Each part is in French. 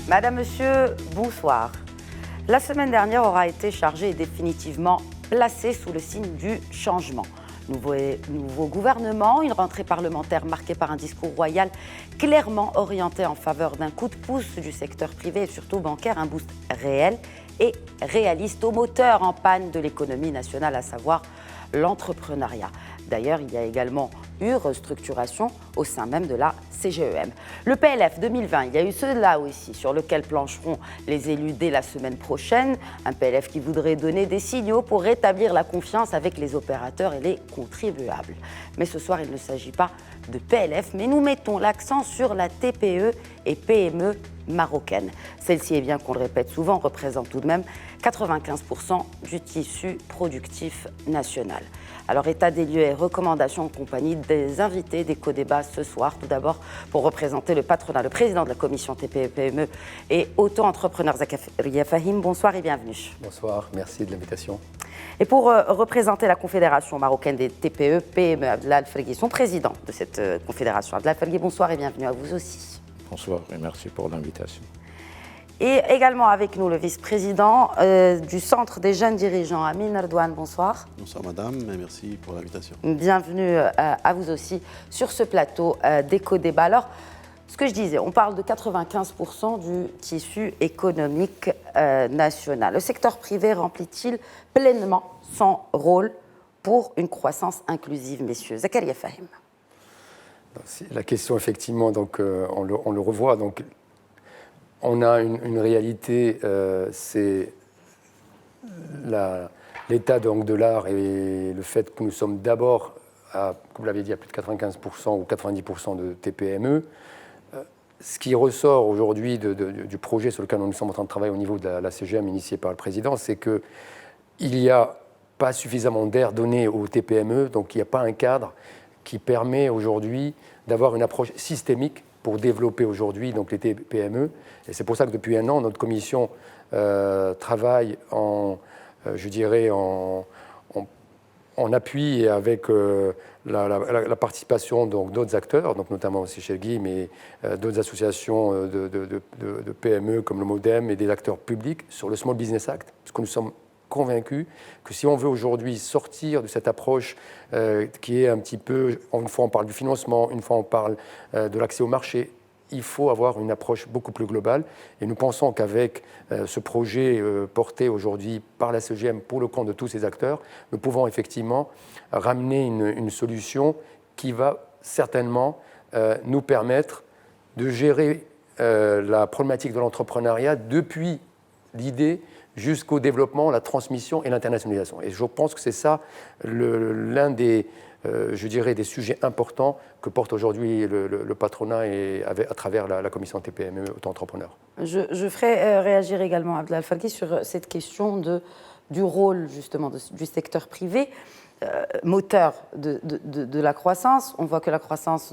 Madame, Monsieur, bonsoir. La semaine dernière aura été chargée et définitivement placée sous le signe du changement. Nouveau gouvernement, une rentrée parlementaire marquée par un discours royal clairement orienté en faveur d'un coup de pouce du secteur privé et surtout bancaire, un boost réel et réaliste au moteur en panne de l'économie nationale, à savoir l'entrepreneuriat. D'ailleurs, il y a également eu restructuration au sein même de la CGEM. Le PLF 2020, il y a eu cela aussi, sur lequel plancheront les élus dès la semaine prochaine. Un PLF qui voudrait donner des signaux pour rétablir la confiance avec les opérateurs et les contribuables. Mais ce soir, il ne s'agit pas de PLF, mais nous mettons l'accent sur la TPE et PME marocaine. Celle-ci, eh bien qu'on le répète souvent, représente tout de même 95% du tissu productif national. Alors, état des lieux et recommandations en compagnie des invités d'éco-débat ce soir. Tout d'abord, pour représenter le patronat, le président de la commission TPE-PME et auto-entrepreneur Zakaria Fahim. Bonsoir et bienvenue. Bonsoir, merci de l'invitation. Et pour représenter la Confédération marocaine des TPE-PME, Abdelal Fergui, son président de cette confédération. Abdelal Fergui, bonsoir et bienvenue à vous aussi. Bonsoir et merci pour l'invitation. Et également avec nous le vice-président du Centre des jeunes dirigeants, Amin Erdouane. Bonsoir. Bonsoir madame et merci pour l'invitation. Bienvenue à vous aussi sur ce plateau d'éco-débat. Alors, ce que je disais, on parle de 95% du tissu économique national. Le secteur privé remplit-il pleinement son rôle pour une croissance inclusive, messieurs? Zakaria Fahim. La question, effectivement, donc, on le revoit. Donc, on a une réalité, c'est l'état de l'art et le fait que nous sommes d'abord, comme vous l'avez dit, à plus de 95% ou 90% de TPME. Ce qui ressort aujourd'hui du projet sur lequel nous sommes en train de travailler au niveau de la CGM initié par le président, c'est qu'il n'y a pas suffisamment d'air donné aux TPME, donc il n'y a pas un cadre qui permet aujourd'hui d'avoir une approche systémique pour développer aujourd'hui donc les TPME. Et c'est pour ça que depuis un an, notre commission travaille en appui et avec la participation d'autres acteurs, donc notamment aussi chez GUI, mais d'autres associations de PME comme le MODEM et des acteurs publics sur le Small Business Act, parce que nous sommes convaincus que si on veut aujourd'hui sortir de cette approche qui est un petit peu, une fois on parle du financement, une fois on parle de l'accès au marché, il faut avoir une approche beaucoup plus globale. Et nous pensons qu'avec ce projet porté aujourd'hui par la CGM pour le compte de tous ces acteurs, nous pouvons effectivement ramener une solution qui va certainement nous permettre de gérer la problématique de l'entrepreneuriat depuis l'idée jusqu'au développement, la transmission et l'internationalisation. Et je pense que c'est ça l'un des sujets importants que porte aujourd'hui le patronat et à travers la commission TPME auto-entrepreneurs. Je ferai réagir également Abdelal Fergui sur cette question du rôle justement du secteur privé, moteur de la croissance. On voit que la croissance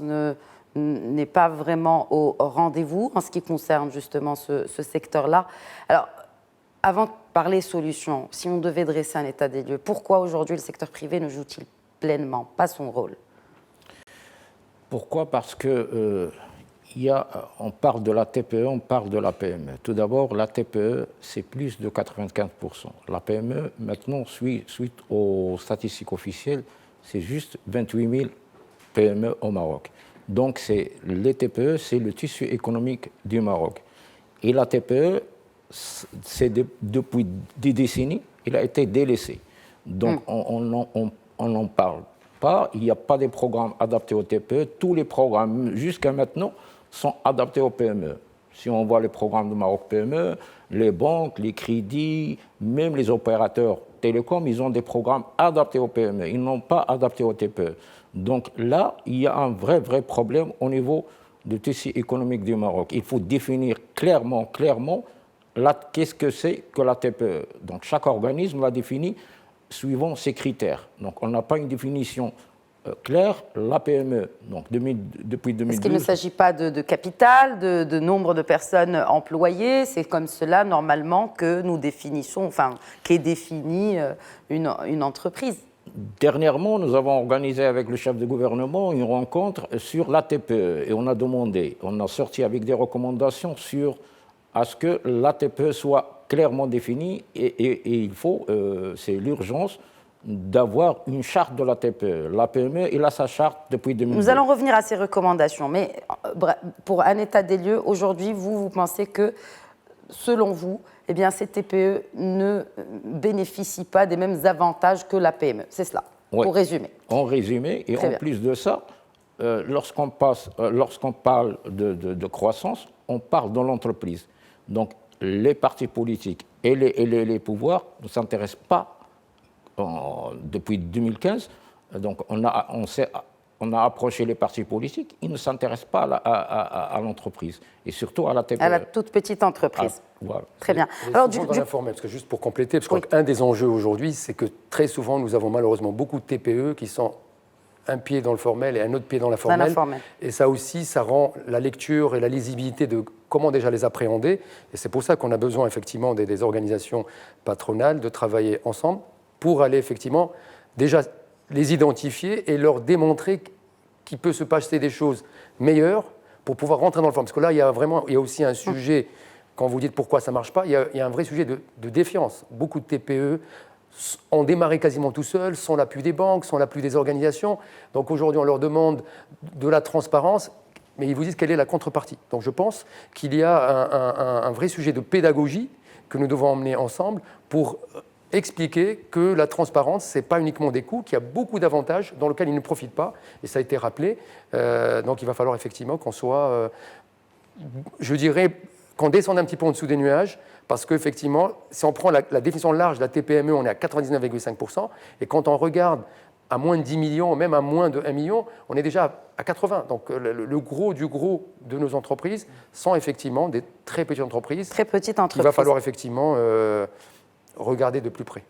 n'est pas vraiment au rendez-vous en ce qui concerne justement ce secteur-là. Alors, avant de parler solutions, si on devait dresser un état des lieux, pourquoi aujourd'hui le secteur privé ne joue-t-il pleinement pas son rôle? Pourquoi? Parce que on parle de la TPE, on parle de la PME. Tout d'abord, la TPE, c'est plus de 95%. La PME, maintenant, suite aux statistiques officielles, c'est juste 28 000 PME au Maroc. Donc, les TPE, c'est le tissu économique du Maroc. Et la TPE, depuis des décennies, il a été délaissé. Donc, on n'en parle pas. Il n'y a pas de programmes adaptés aux TPE. Tous les programmes, jusqu'à maintenant, sont adaptés aux PME. Si on voit les programmes de Maroc PME, les banques, les crédits, même les opérateurs télécoms, ils ont des programmes adaptés aux PME. Ils n'ont pas adapté aux TPE. Donc là, il y a un vrai problème au niveau du tissu économique du Maroc. Il faut définir clairement qu'est-ce que c'est que la TPE. Donc chaque organisme l'a défini suivant ses critères. Donc on n'a pas une définition claire. La PME, donc depuis 2012... Est-ce qu'il ne s'agit pas de capital, de nombre de personnes employées? C'est comme cela, normalement, que nous définissons, enfin, qu'est définie une entreprise. Dernièrement, nous avons organisé avec le chef de gouvernement une rencontre sur la TPE et on a sorti avec des recommandations sur à ce que la TPE soit clairement définie et il faut, c'est l'urgence, d'avoir une charte de la TPE. La PME, il a sa charte depuis 2002. Nous allons revenir à ces recommandations, mais pour un état des lieux, aujourd'hui, vous pensez que, selon vous, eh bien, ces TPE ne bénéficient pas des mêmes avantages que la PME. C'est cela, pour résumer. En résumé, et Très en bien. plus de ça, lorsqu'on parle de croissance, on parle de l'entreprise. Donc, les partis politiques et les pouvoirs ne s'intéressent pas, depuis 2015, donc on a approché les partis politiques, ils ne s'intéressent pas à l'entreprise, et surtout à la TPE. À la toute petite entreprise. Voilà. Très bien. Alors, dans l'informel, parce que juste pour compléter, parce qu'un des enjeux aujourd'hui, c'est que très souvent, nous avons malheureusement beaucoup de TPE qui sont un pied dans le formel et un autre pied dans l'informel. Et ça aussi, ça rend la lecture et la lisibilité de comment déjà les appréhender. Et c'est pour ça qu'on a besoin effectivement des organisations patronales de travailler ensemble pour aller effectivement déjà les identifier et leur démontrer qu'il peut se passer des choses meilleures pour pouvoir rentrer dans le formel. Parce que là, il y a aussi un sujet, quand vous dites pourquoi ça ne marche pas, il y a un vrai sujet de défiance. Beaucoup de TPE ont démarré quasiment tout seuls, sans l'appui des banques, sans l'appui des organisations. Donc aujourd'hui, on leur demande de la transparence, mais ils vous disent quelle est la contrepartie. Donc je pense qu'il y a un vrai sujet de pédagogie que nous devons emmener ensemble pour expliquer que la transparence, ce n'est pas uniquement des coûts, qu'il y a beaucoup d'avantages dans lesquels ils ne profitent pas, et ça a été rappelé. Donc il va falloir effectivement qu'on soit, je dirais, qu'on descende un petit peu en dessous des nuages, parce qu'effectivement, si on prend la définition large de la TPME, on est à 99,5%, et quand on regarde à moins de 10 millions, même à moins de 1 million, on est déjà à 80. Donc le gros du gros de nos entreprises sont effectivement des très petites entreprises. Très petites entreprises. Il va falloir effectivement regarder de plus près.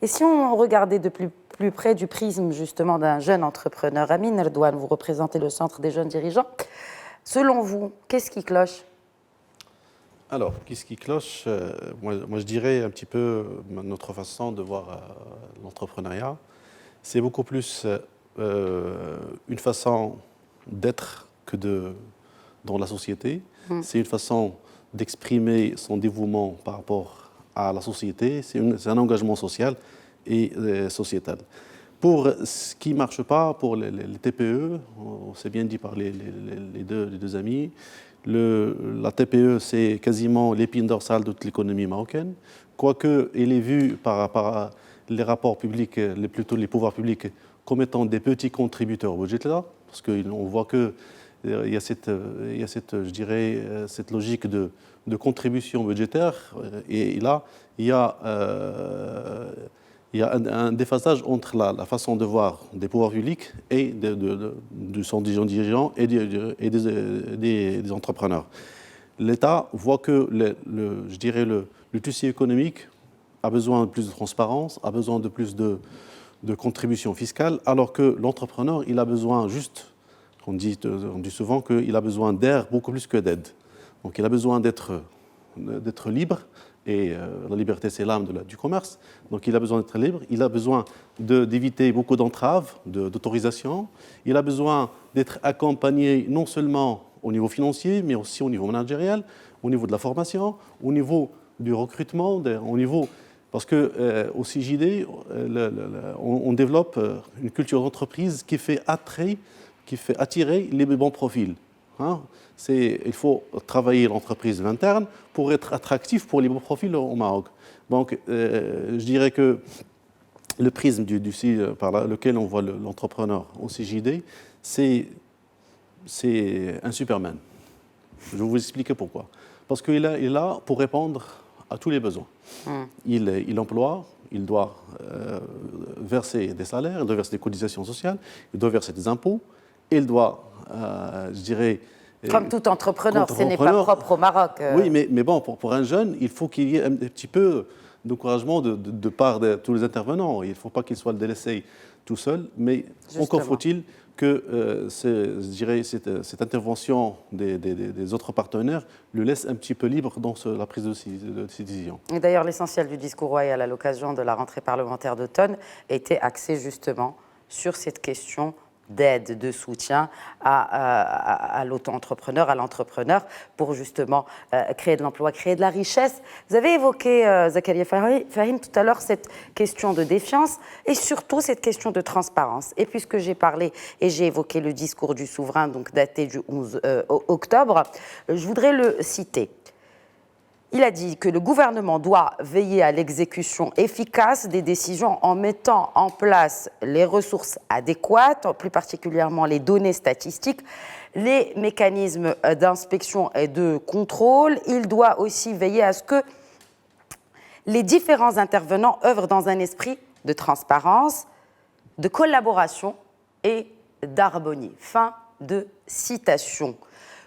Et si on regardait de plus près du prisme justement d'un jeune entrepreneur, Amine Erdouane, vous représentez le Centre des jeunes dirigeants. Selon vous, qu'est-ce qui cloche ? Alors, qu'est-ce qui cloche ? Moi, je dirais un petit peu notre façon de voir l'entrepreneuriat. C'est beaucoup plus une façon d'être que dans la société. C'est une façon d'exprimer son dévouement par rapport à la société. C'est un engagement social et sociétal. Pour ce qui ne marche pas, pour les TPE, on s'est bien dit par les deux amis, la TPE, c'est quasiment l'épine dorsale de toute l'économie marocaine, quoique elle est vue par les rapports publics, plutôt les pouvoirs publics, comme étant des petits contributeurs au budget de l'État, parce qu'on voit qu'il y a cette, je dirais, cette logique de contribution budgétaire, et là, il y a un déphasage entre la façon de voir des pouvoirs publics et de son dirigeant et des entrepreneurs. L'État voit que je dirais le tissu économique a besoin de plus de transparence, a besoin de plus de contributions fiscales, alors que l'entrepreneur, il a besoin juste, on dit souvent qu'il a besoin d'air beaucoup plus que d'aide. Donc il a besoin d'être libre. Et la liberté, c'est l'âme du commerce. Donc, il a besoin d'être libre. Il a besoin d'éviter beaucoup d'entraves, d'autorisations. Il a besoin d'être accompagné non seulement au niveau financier, mais aussi au niveau managérial, au niveau de la formation, au niveau du recrutement, parce qu'au CJD, on développe une culture d'entreprise qui fait attirer les bons profils. Il faut travailler l'entreprise de l'interne pour être attractif pour les bons profils au Maroc. Donc, je dirais que le prisme par lequel on voit l'entrepreneur au CJD, c'est un Superman. Je vais vous expliquer pourquoi. Parce qu'il est là pour répondre à tous les besoins. Il emploie, il doit verser des salaires, il doit verser des cotisations sociales, il doit verser des impôts, il doit, je dirais... Comme tout entrepreneur, ce n'est pas propre au Maroc. Oui, mais bon, pour un jeune, il faut qu'il y ait un petit peu d'encouragement de part de tous les intervenants. Il ne faut pas qu'il soit délaissé tout seul, mais justement, encore faut-il que je dirais, cette intervention des autres partenaires le laisse un petit peu libre dans la prise de ces décisions. Et d'ailleurs, l'essentiel du discours royal à l'occasion de la rentrée parlementaire d'automne était axé justement sur cette question d'aide, de soutien à l'auto-entrepreneur, à l'entrepreneur, pour justement créer de l'emploi, créer de la richesse. Vous avez évoqué, Zakaria Fahim, tout à l'heure, cette question de défiance et surtout cette question de transparence. Et puisque j'ai parlé et j'ai évoqué le discours du souverain, donc daté du 11 octobre, je voudrais le citer. Il a dit que le gouvernement doit veiller à l'exécution efficace des décisions en mettant en place les ressources adéquates, plus particulièrement les données statistiques, les mécanismes d'inspection et de contrôle. Il doit aussi veiller à ce que les différents intervenants œuvrent dans un esprit de transparence, de collaboration et d'harmonie. Fin de citation.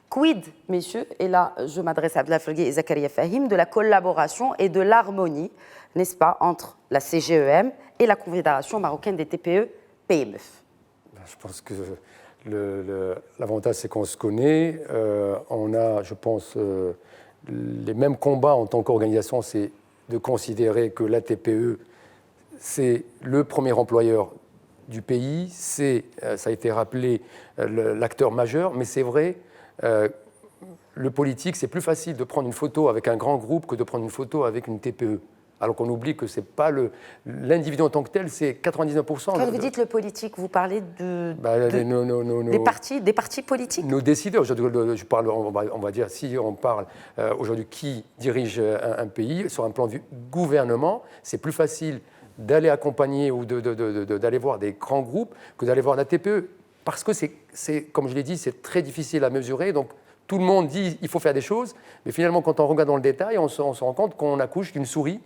Quid, messieurs, et là je m'adresse à Abdallah Fergui et Zakaria Fahim, de la collaboration et de l'harmonie, n'est-ce pas, entre la CGEM et la Confédération marocaine des TPE-PME? Je pense que l'avantage, c'est qu'on se connaît. On a, je pense, les mêmes combats en tant qu'organisation, c'est de considérer que la TPE, c'est le premier employeur du pays, c'est, ça a été rappelé, l'acteur majeur, mais c'est vrai, le politique, c'est plus facile de prendre une photo avec un grand groupe que de prendre une photo avec une TPE. Alors qu'on oublie que ce n'est pas l'individu en tant que tel, c'est 99%. Quand vous dites le politique, vous parlez des partis politiques? Nos décideurs, je parle, on va dire, si on parle aujourd'hui qui dirige un pays, sur un plan du gouvernement, c'est plus facile d'aller accompagner ou d'aller voir des grands groupes que d'aller voir la TPE. Parce que c'est, comme je l'ai dit, c'est très difficile à mesurer. Donc, tout le monde dit qu'il faut faire des choses. Mais finalement, quand on regarde dans le détail, on se rend compte qu'on accouche d'une souris.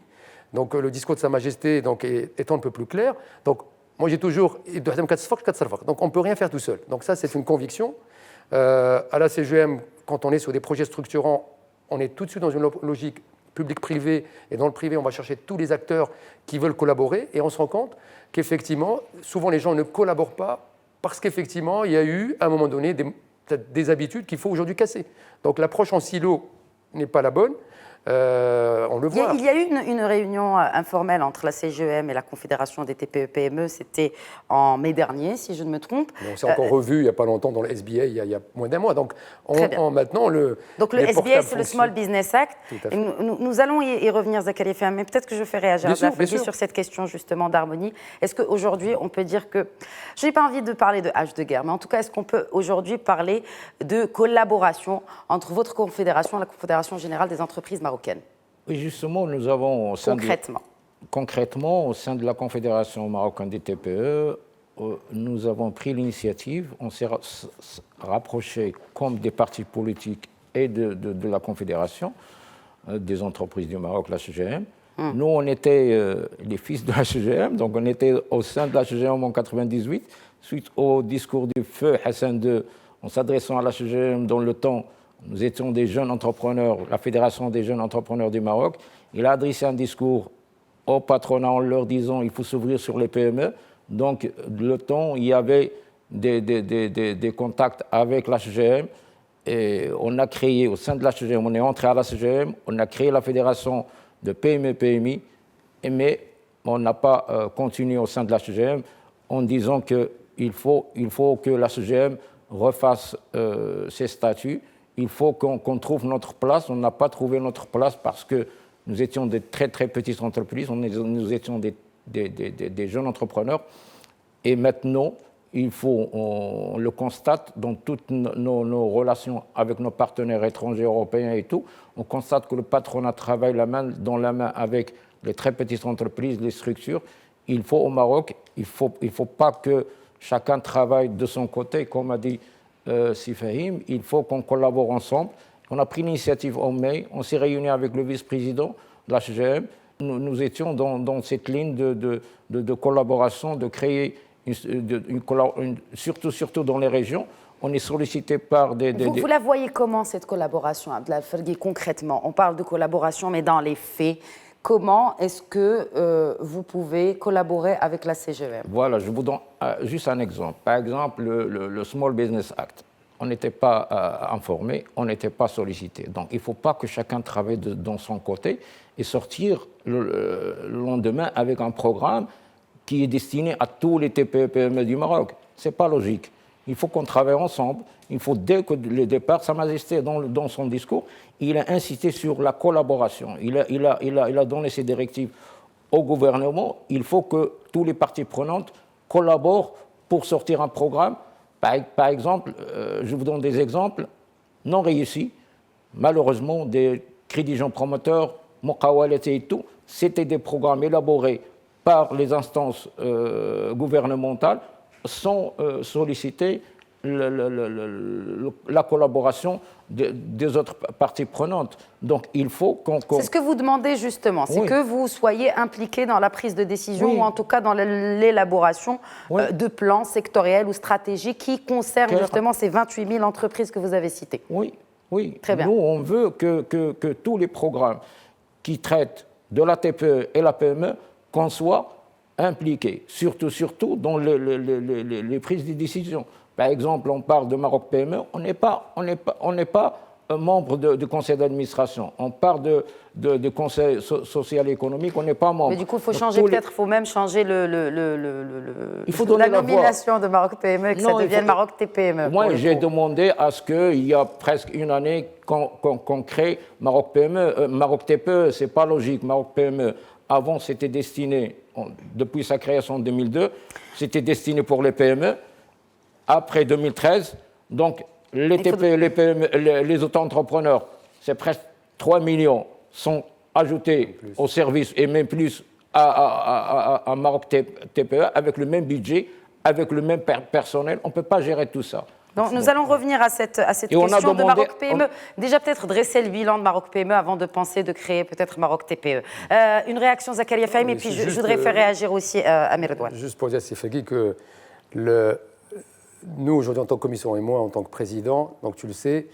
Donc, le discours de Sa Majesté donc, est un peu plus clair. Donc, moi, j'ai toujours... Donc, on ne peut rien faire tout seul. Donc, ça, c'est une conviction. À la CGM, quand on est sur des projets structurants, on est tout de suite dans une logique public-privé. Et dans le privé, on va chercher tous les acteurs qui veulent collaborer. Et on se rend compte qu'effectivement, souvent, les gens ne collaborent pas parce qu'effectivement, il y a eu, à un moment donné, des habitudes qu'il faut aujourd'hui casser. Donc l'approche en silo n'est pas la bonne. On le voit. Il y a eu une réunion informelle entre la CGEM et la Confédération des TPE-PME, c'était en mai dernier, si je ne me trompe. On s'est encore revu il n'y a pas longtemps dans le SBA, il y a moins d'un mois. Donc maintenant, donc le SBA, c'est le Small Business Act. Et nous allons y revenir, Zakaria Fahim, mais peut-être que je ferai réagir sur cette question justement d'harmonie. Est-ce qu'aujourd'hui, on peut dire que... Je n'ai pas envie de parler de hache de guerre, mais en tout cas, est-ce qu'on peut aujourd'hui parler de collaboration entre votre confédération et la Confédération générale des entreprises marocaines? Oui, justement, nous avons... Concrètement, au sein de la Confédération marocaine des TPE, nous avons pris l'initiative, on s'est rapprochés comme des partis politiques et de la Confédération des entreprises du Maroc, la CGM. Nous, on était les fils de la CGM, donc on était au sein de la CGM en 1998, suite au discours du feu Hassan II, en s'adressant à la CGM dans le temps. Nous étions des jeunes entrepreneurs, la Fédération des jeunes entrepreneurs du Maroc. Il a adressé un discours au patronat en leur disant qu'il faut s'ouvrir sur les PME. Donc, le temps, il y avait des contacts avec la CGM. Et on a créé, au sein de la CGM, on est entré à la CGM, on a créé la Fédération de PME-PMI, mais on n'a pas continué au sein de la CGM en disant qu'il faut que la CGM refasse ses statuts. Il faut qu'on trouve notre place. On n'a pas trouvé notre place parce que nous étions des très, très petites entreprises. Nous étions des jeunes entrepreneurs. Et maintenant, on le constate dans toutes nos relations avec nos partenaires étrangers, européens et tout. On constate que le patronat travaille la main dans la main avec les très petites entreprises, les structures. Il faut au Maroc, il faut pas que chacun travaille de son côté, comme a dit Fahim, il faut qu'on collabore ensemble. On a pris l'initiative en mai, on s'est réunis avec le vice-président de la CGM. Nous étions dans cette ligne de collaboration, de créer, surtout dans les régions. On est sollicité par Vous la voyez comment, cette collaboration, Abdallah Fergui, concrètement? On parle de collaboration, mais dans les faits, comment est-ce que vous pouvez collaborer avec la CGM? Voilà, je vous donne juste un exemple. Par exemple, le Small Business Act. On n'était pas informé, on n'était pas sollicité. Donc, il ne faut pas que chacun travaille dans son côté et sortir le lendemain avec un programme qui est destiné à tous les TPE-PME du Maroc. ce n'est pas logique. Il faut qu'on travaille ensemble. Il faut, dès que le départ, Sa Majesté, dans son discours, il a insisté sur la collaboration. Il a donné ses directives au gouvernement. Il faut que tous les parties prenantes collaborent pour sortir un programme. Par exemple, je vous donne des exemples non réussis. Malheureusement, des crédits promoteurs, Mokawalete et tout, c'était des programmes élaborés par les instances gouvernementales sans solliciter la collaboration des autres parties prenantes. Donc il faut qu'on... C'est ce que vous demandez justement, c'est que vous soyez impliqués dans la prise de décision ou en tout cas dans l'élaboration de plans sectoriels ou stratégiques qui concernent justement ces 28 000 entreprises que vous avez citées. Oui. Très bien. Nous, on veut que tous les programmes qui traitent de la TPE et la PME, qu'on soit impliqués, surtout dans les prises de décision. Par exemple, on parle de Maroc PME, on n'est pas membre du conseil d'administration. On parle de conseil social et économique, on n'est pas membre. Mais du coup, il faut changer, peut-être, il faut même changer la nomination de Maroc PME, que ça devienne Maroc TPME. Moi, j'ai demandé à ce qu'il y a presque une année qu'on crée Maroc PME. Maroc TPE, c'est pas logique. Maroc PME, avant, c'était destiné, depuis sa création en 2002, c'était destiné pour les PME. Après 2013, donc les TPE, les PME, les auto-entrepreneurs, c'est presque 3 millions sont ajoutés au service et même plus à Maroc TPE avec le même budget, avec le même personnel. On ne peut pas gérer tout ça. Donc, nous allons revenir à cette question de Maroc PME. Déjà, peut-être dresser le bilan de Maroc PME avant de penser de créer peut-être Maroc TPE. Une réaction, Zakaria Fahim, et puis je voudrais faire réagir aussi Amir Douane. Juste pour dire, Sifegui, que nous, aujourd'hui, en tant que commission et moi, en tant que président, donc tu le sais,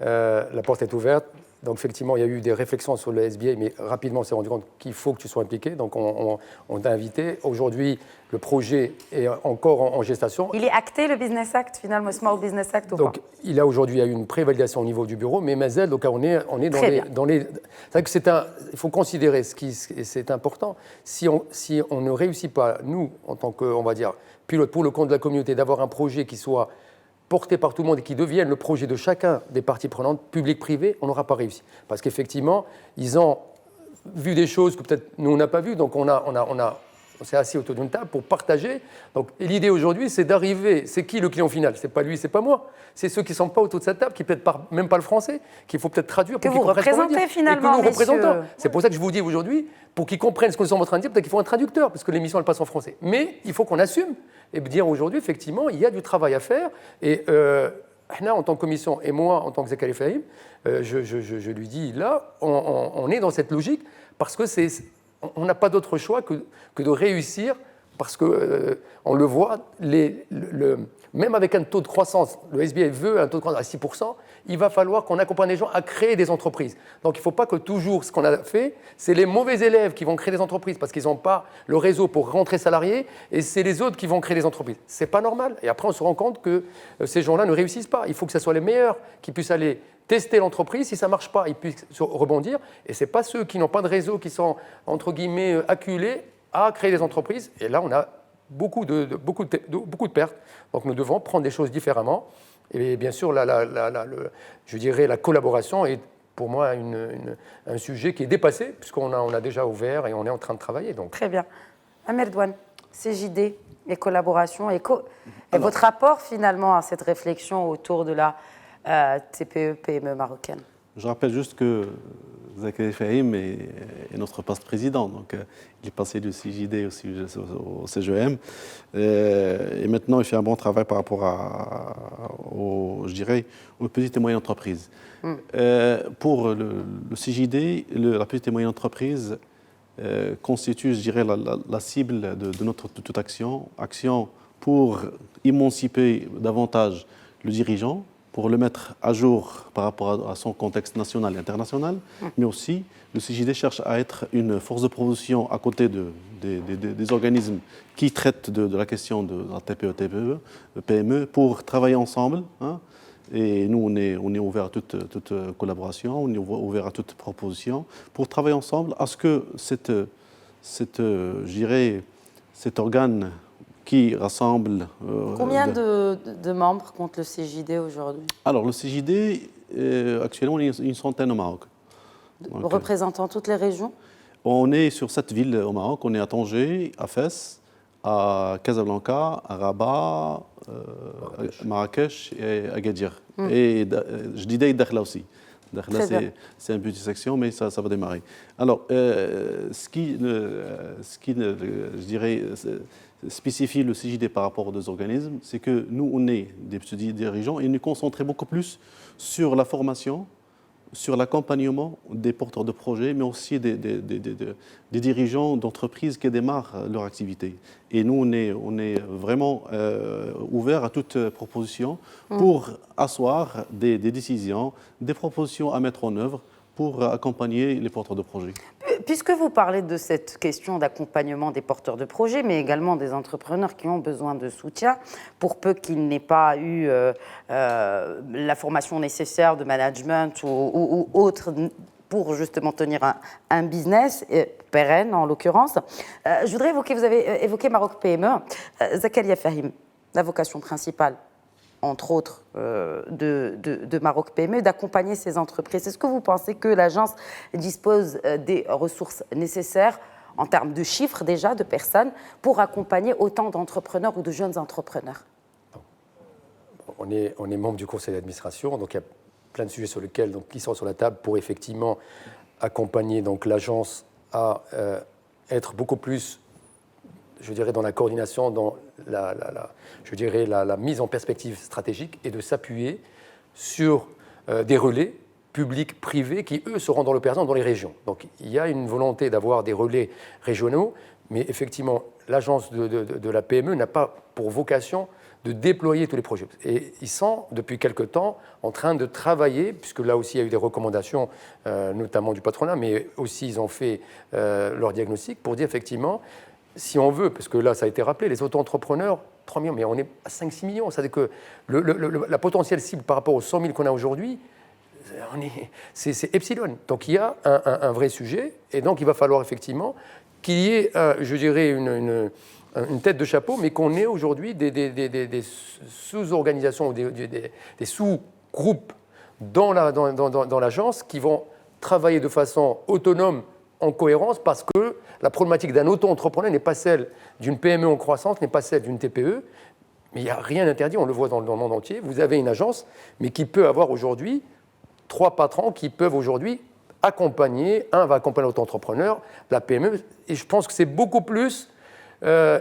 la porte est ouverte. Donc, effectivement, il y a eu des réflexions sur le SBA, mais rapidement, on s'est rendu compte qu'il faut que tu sois impliqué. Donc, on t'a invité. Aujourd'hui, le projet est encore en gestation. Il est acté, le Business Act, finalement, le Small Business Act, ou pas? Donc, il y a aujourd'hui une prévalidation au niveau du bureau, mais Mazel, donc on est dans les... C'est vrai il faut considérer c'est important. Si on ne réussit pas, nous, en tant que, on va dire, pilote pour le compte de la communauté, d'avoir un projet qui soit porté par tout le monde et qui devienne le projet de chacun des parties prenantes, public, privé, on n'aura pas réussi. Parce qu'effectivement, ils ont vu des choses que peut-être nous, on n'a pas vues, donc on s'est assis autour d'une table pour partager. Donc, l'idée aujourd'hui, c'est d'arriver. C'est qui le client final? C'est pas lui, c'est pas moi. C'est ceux qui ne sont pas autour de cette table, qui peut-être même pas le français, qu'il faut peut-être traduire. Que vous représentez finalement, et que nous messieurs. représentons. C'est pour ça que je vous dis aujourd'hui, pour qu'ils comprennent ce que nous sommes en train de dire, peut-être qu'il faut un traducteur, parce que l'émission, elle passe en français. Mais il faut qu'on assume et dire aujourd'hui, effectivement, il y a du travail à faire. Et en tant que commission, et moi, en tant que Zakaria Fahim, je lui dis, là, on est dans cette logique, parce que on n'a pas d'autre choix que de réussir, parce qu'on le voit, même avec un taux de croissance, le SBA veut un taux de croissance à 6%, il va falloir qu'on accompagne les gens à créer des entreprises. Donc il ne faut pas que toujours ce qu'on a fait, c'est les mauvais élèves qui vont créer des entreprises parce qu'ils n'ont pas le réseau pour rentrer salariés, et c'est les autres qui vont créer des entreprises. Ce n'est pas normal. Et après, on se rend compte que ces gens-là ne réussissent pas. Il faut que ce soit les meilleurs qui puissent aller tester l'entreprise. Si ça ne marche pas, ils puissent rebondir. Et ce n'est pas ceux qui n'ont pas de réseau, qui sont, entre guillemets, acculés à créer des entreprises. Et là, on a beaucoup de pertes. Donc, nous devons prendre des choses différemment. Et bien sûr, je dirais la collaboration est pour moi un sujet qui est dépassé, puisqu'on a déjà ouvert et on est en train de travailler. Donc. Très bien. Amir Douane, CJD et collaboration, et votre rapport finalement à cette réflexion autour de la TPE-PME marocaine? Je rappelle juste que Zakaria Fahim est notre vice-président, donc il est passé du CJD au CGM, et maintenant il fait un bon travail par rapport aux petites et moyennes entreprises. Pour le CJD, la petite et moyenne entreprise constitue, je dirais, la cible de toute action pour émanciper davantage le dirigeant, pour le mettre à jour par rapport à son contexte national et international, mais aussi le CJD cherche à être une force de proposition à côté des organismes qui traitent de la question de la TPE, PME, pour travailler ensemble. Et nous, on est ouvert à toute collaboration, on est ouvert à toute proposition, pour travailler ensemble à ce que cet organe qui rassemble... Combien de membres compte le CJD aujourd'hui? Alors, le CJD, actuellement, il y a une centaine au Maroc. Donc, représentant toutes les régions? On est sur 7 villes au Maroc. On est à Tanger, à Fès, à Casablanca, à Rabat, Marrakech et Agadir. Et je disais Dakhla aussi. Dakhla, c'est une petite section, mais ça va démarrer. Alors, ce qui je dirais, spécifie le CJD par rapport aux deux organismes, c'est que nous, on est des dirigeants et nous concentrons beaucoup plus sur la formation, sur l'accompagnement des porteurs de projets, mais aussi des dirigeants d'entreprises qui démarrent leur activité. Et nous, on est vraiment ouverts à toute proposition pour asseoir des décisions, des propositions à mettre en œuvre pour accompagner les porteurs de projets. Puisque vous parlez de cette question d'accompagnement des porteurs de projets, mais également des entrepreneurs qui ont besoin de soutien, pour peu qu'ils n'aient pas eu la formation nécessaire de management ou autre pour justement tenir un business pérenne en l'occurrence. Je voudrais évoquer, vous avez évoqué Maroc PME, Zakaria Fahim, la vocation principale, entre autres, de Maroc PME, d'accompagner ces entreprises. Est-ce que vous pensez que l'agence dispose des ressources nécessaires en termes de chiffres déjà, de personnes, pour accompagner autant d'entrepreneurs ou de jeunes entrepreneurs? On est membre du conseil d'administration, donc il y a plein de sujets sur lesquels qui sont sur la table pour effectivement accompagner l'agence à être beaucoup plus, je dirais, dans la coordination, dans la mise en perspective stratégique et de s'appuyer sur des relais publics, privés, qui, eux, seront dans l'opération dans les régions. Donc, il y a une volonté d'avoir des relais régionaux, mais effectivement, l'agence de la PME n'a pas pour vocation de déployer tous les projets. Et ils sont, depuis quelque temps, en train de travailler, puisque là aussi, il y a eu des recommandations, notamment du patronat, mais aussi, ils ont fait leur diagnostic pour dire, effectivement, si on veut, parce que là, ça a été rappelé, les auto-entrepreneurs, 3 millions, mais on est à 5-6 millions. C'est-à-dire que la potentielle cible par rapport aux 100 000 qu'on a aujourd'hui, c'est epsilon. Donc, il y a un vrai sujet, et donc, il va falloir effectivement qu'il y ait, je dirais, une tête de chapeau, mais qu'on ait aujourd'hui des sous-organisations ou des sous-groupes dans l'agence qui vont travailler de façon autonome, en cohérence, parce que la problématique d'un auto-entrepreneur n'est pas celle d'une PME en croissance, n'est pas celle d'une TPE, mais il n'y a rien d'interdit, on le voit dans le monde entier. Vous avez une agence, mais qui peut avoir aujourd'hui 3 patrons qui peuvent aujourd'hui accompagner, un va accompagner l'auto-entrepreneur, la PME, et je pense que c'est beaucoup plus je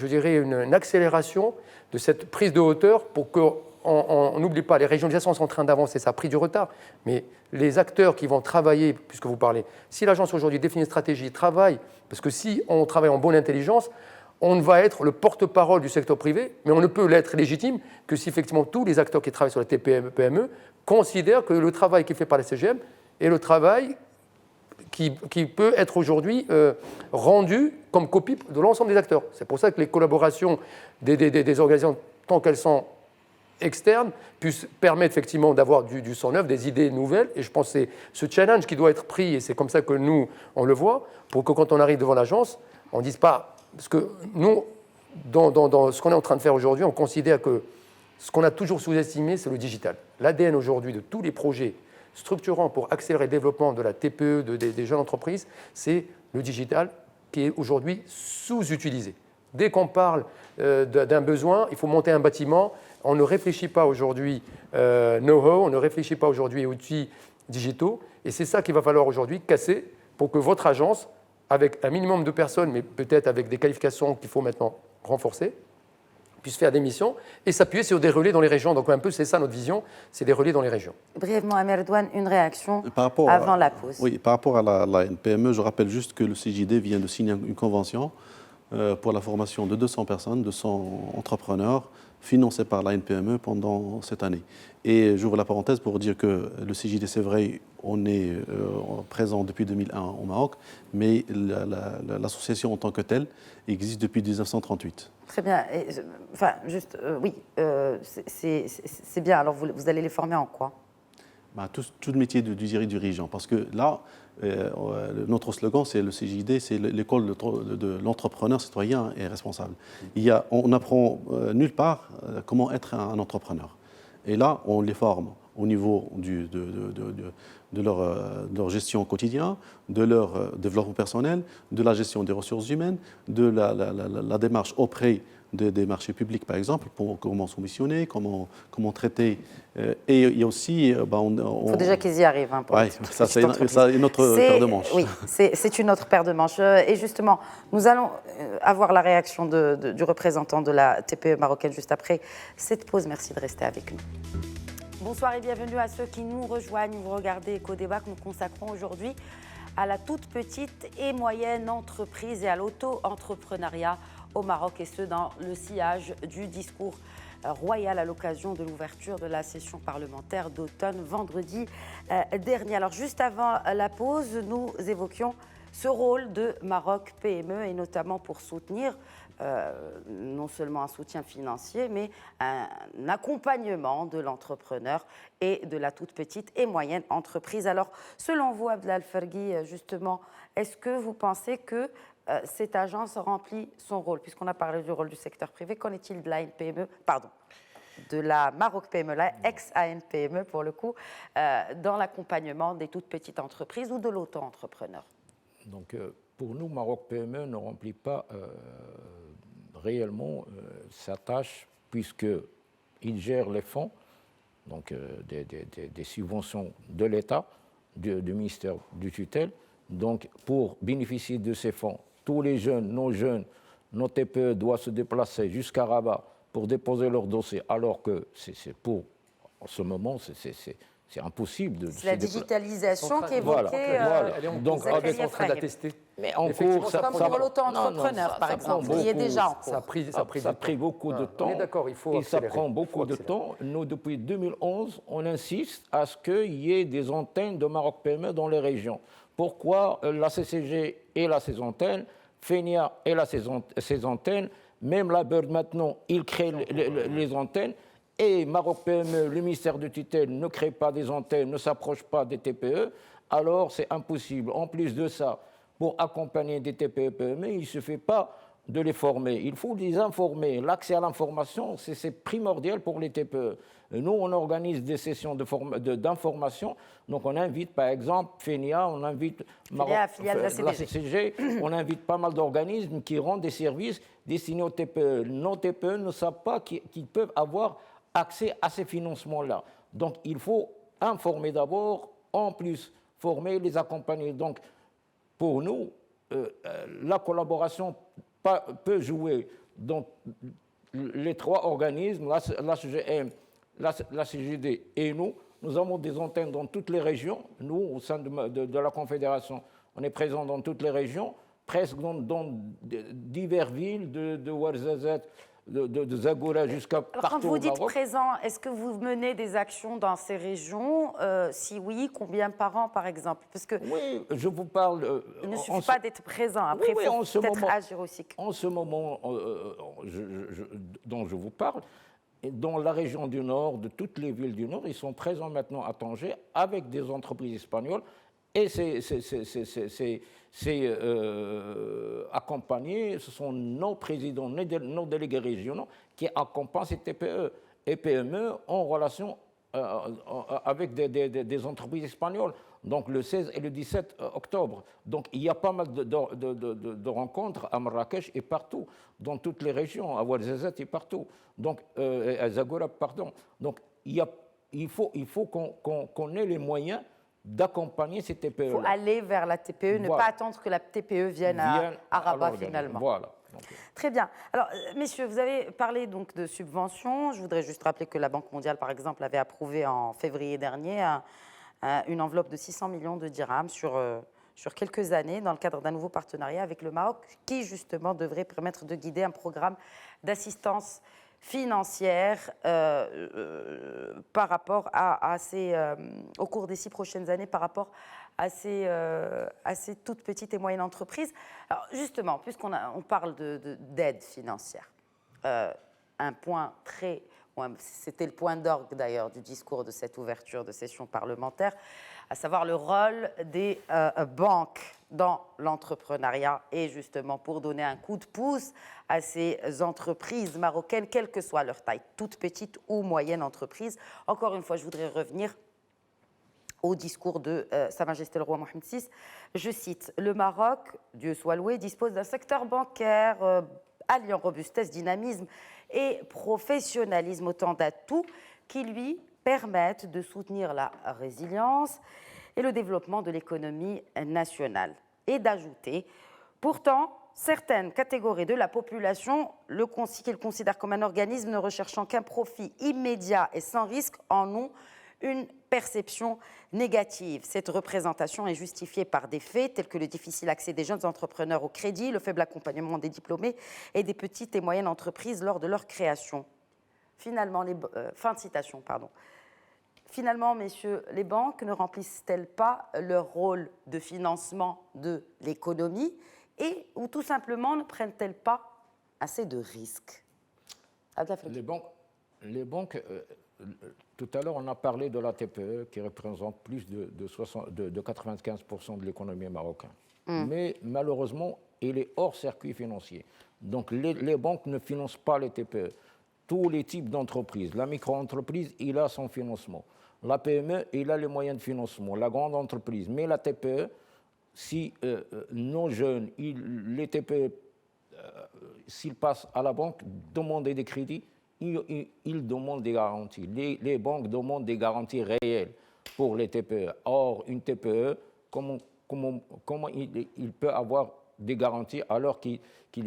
dirais une accélération de cette prise de hauteur pour qu'on n'oublie pas, les régionalisations sont en train d'avancer, ça a pris du retard, mais les acteurs qui vont travailler, puisque vous parlez, si l'agence aujourd'hui définit une stratégie, travaille, parce que si on travaille en bonne intelligence, on va être le porte-parole du secteur privé, mais on ne peut l'être légitime que si effectivement tous les acteurs qui travaillent sur la TPE-PME considèrent que le travail qui est fait par la CGM est le travail qui peut être aujourd'hui rendu comme copie de l'ensemble des acteurs. C'est pour ça que les collaborations des organisations, tant qu'elles sont externes, puissent permettre effectivement d'avoir du sang neuf, des idées nouvelles. Et je pense que c'est ce challenge qui doit être pris, et c'est comme ça que nous, on le voit, pour que quand on arrive devant l'agence, on ne dise pas... Parce que nous, dans ce qu'on est en train de faire aujourd'hui, on considère que ce qu'on a toujours sous-estimé, c'est le digital. L'ADN aujourd'hui de tous les projets structurants pour accélérer le développement de la TPE, des jeunes entreprises, c'est le digital qui est aujourd'hui sous-utilisé. Dès qu'on parle d'un besoin, il faut monter un bâtiment, on ne réfléchit pas aujourd'hui know-how, on ne réfléchit pas aujourd'hui outils digitaux, et c'est ça qu'il va falloir aujourd'hui casser pour que votre agence, avec un minimum de personnes, mais peut-être avec des qualifications qu'il faut maintenant renforcer, puisse faire des missions et s'appuyer sur des relais dans les régions. Donc un peu, c'est ça notre vision, c'est des relais dans les régions. Brièvement, Amer Douane, une réaction avant la pause. Oui, par rapport à la NPME, je rappelle juste que le CJD vient de signer une convention pour la formation de 200 personnes, 200 entrepreneurs, financés par la NPME pendant cette année. Et j'ouvre la parenthèse pour dire que le CJD, c'est vrai, on est présent depuis 2001 au Maroc, mais l'association en tant que telle existe depuis 1938. Très bien. Et, enfin, juste, oui, c'est bien. Alors, vous allez les former en quoi ? tout le métier du dirigeant. Parce que là, notre slogan, c'est le CJD, c'est l'école de l'entrepreneur citoyen et responsable. On n'apprend nulle part comment être un entrepreneur. Et là, on les forme au niveau de leur gestion quotidienne, de leur développement personnel, de la gestion des ressources humaines, de la démarche auprès des marchés publics, par exemple, comment soumissionner, comment traiter. Et il y a aussi... il faut déjà qu'ils y arrivent. Hein, oui, ça c'est une autre paire de manches. Oui, c'est une autre paire de manches. Et justement, nous allons avoir la réaction du représentant de la TPE marocaine juste après cette pause. Merci de rester avec nous. Bonsoir et bienvenue à ceux qui nous rejoignent. Vous regardez Éco-Débat que nous consacrons aujourd'hui à la toute petite et moyenne entreprise et à l'auto-entrepreneuriat au Maroc, et ce dans le sillage du discours royal à l'occasion de l'ouverture de la session parlementaire d'automne vendredi dernier. Alors juste avant la pause, nous évoquions ce rôle de Maroc PME et notamment pour soutenir non seulement un soutien financier, mais un accompagnement de l'entrepreneur et de la toute petite et moyenne entreprise. Alors, selon vous, Abdelal Fergui, justement, est-ce que vous pensez que cette agence remplit son rôle? Puisqu'on a parlé du rôle du secteur privé, qu'en est-il de la NPME, de la Maroc PME, la ex-ANPME pour le coup, dans l'accompagnement des toutes petites entreprises ou de l'auto-entrepreneur? Donc, pour nous, Maroc PME ne remplit pas réellement sa tâche, puisqu'il gère les fonds, donc des subventions de l'État, du ministère du tutelle. Donc, pour bénéficier de ces fonds, tous les jeunes, nos TPE doivent se déplacer jusqu'à Rabat pour déposer leur dossier, alors que en ce moment, c'est impossible. C'est la digitalisation qui est évoquée. Donc, on est en train d'attester. Mais en cours, ça pour l'auto-entrepreneur, par exemple, qui est déjà en cours. Ça a pris beaucoup de temps. On est d'accord, il faut accélérer. Ça prend beaucoup de temps. Nous, depuis 2011, on insiste à ce qu'il y ait des antennes de Maroc PME dans les régions. Pourquoi la CCG et ses antennes, FENIA et ses antennes, même la Bird maintenant, il crée les antennes, et Maroc PME, le ministère de tutelle, ne crée pas des antennes, ne s'approche pas des TPE, alors c'est impossible. En plus de ça, pour accompagner des TPE-PME, il ne suffit pas de les former, il faut les informer. L'accès à l'information, c'est primordial pour les TPE. Nous, on organise des sessions d'information, donc on invite par exemple FENIA, on invite la CCG, on invite pas mal d'organismes qui rendent des services destinés aux TPE. Nos TPE ne savent pas qu'ils peuvent avoir accès à ces financements-là. Donc il faut informer d'abord, en plus former, les accompagner. Donc pour nous, la collaboration peut jouer dans les trois organismes, la CGM, la CGD et nous. Nous avons des antennes dans toutes les régions. Nous, au sein de la Confédération, on est présents dans toutes les régions, presque dans diverses villes, de Ouarzazate, de Zagora jusqu'à partout au Maroc. Quand vous dites présent, est-ce que vous menez des actions dans ces régions? Si oui, combien par an, par exemple? Parce que oui, je vous parle... il ne suffit pas d'être présent, après il faut peut-être agir aussi. En ce moment dont je vous parle, dans la région du Nord, de toutes les villes du Nord, ils sont présents maintenant à Tanger avec des entreprises espagnoles et c'est accompagné, ce sont nos présidents, nos délégués régionaux qui accompagnent ces TPE et PME en relation avec des entreprises espagnoles. Donc le 16 et le 17 octobre. Donc il y a pas mal de rencontres à Marrakech et partout, dans toutes les régions, à Ouarzazate et partout. Donc à Zagora, pardon. Donc il faut qu'on ait les moyens d'accompagner ces TPE. Il faut aller vers la TPE, ne pas attendre que la TPE vienne à Rabat finalement. Voilà. Très bien. Alors, messieurs, vous avez parlé donc de subventions. Je voudrais juste rappeler que la Banque mondiale, par exemple, avait approuvé en février dernier une enveloppe de 600 millions de dirhams sur quelques années dans le cadre d'un nouveau partenariat avec le Maroc qui, justement, devrait permettre de guider un programme d'assistance financière par rapport au cours des 6 prochaines années par rapport à ces toutes petites et moyennes entreprises. Alors justement, puisqu'on parle d'aide financière, un point c'était le point d'orgue d'ailleurs du discours de cette ouverture de session parlementaire, à savoir le rôle des banques dans l'entrepreneuriat et justement pour donner un coup de pouce à ces entreprises marocaines, quelle que soit leur taille, toute petite ou moyenne entreprise. Encore une fois, je voudrais revenir au discours de Sa Majesté le Roi Mohamed VI. Je cite, « Le Maroc, Dieu soit loué, dispose d'un secteur bancaire alliant robustesse, dynamisme et professionnalisme, autant d'atouts qui lui permettent de soutenir la résilience et le développement de l'économie nationale. » Et d'ajouter, « Pourtant, certaines catégories de la population qu'il considèrent comme un organisme ne recherchant qu'un profit immédiat et sans risque en ont une perception négative. Cette représentation est justifiée par des faits tels que le difficile accès des jeunes entrepreneurs au crédit, le faible accompagnement des diplômés et des petites et moyennes entreprises lors de leur création. » Finalement, fin de citation, pardon. Finalement, messieurs, les banques ne remplissent-elles pas leur rôle de financement de l'économie ou tout simplement ne prennent-elles pas assez de risques? Les banques tout à l'heure, on a parlé de la TPE qui représente plus de 95% de l'économie marocaine. Mais malheureusement, elle est hors circuit financier. Donc les banques ne financent pas les TPE. Tous les types d'entreprises. La micro-entreprise, il a son financement. La PME, il a les moyens de financement. La grande entreprise. Mais la TPE, si nos jeunes, les TPE, s'ils passent à la banque, demander des crédits, ils demandent des garanties. Les banques demandent des garanties réelles pour les TPE. Or, une TPE, comment il peut avoir des garanties alors qu'il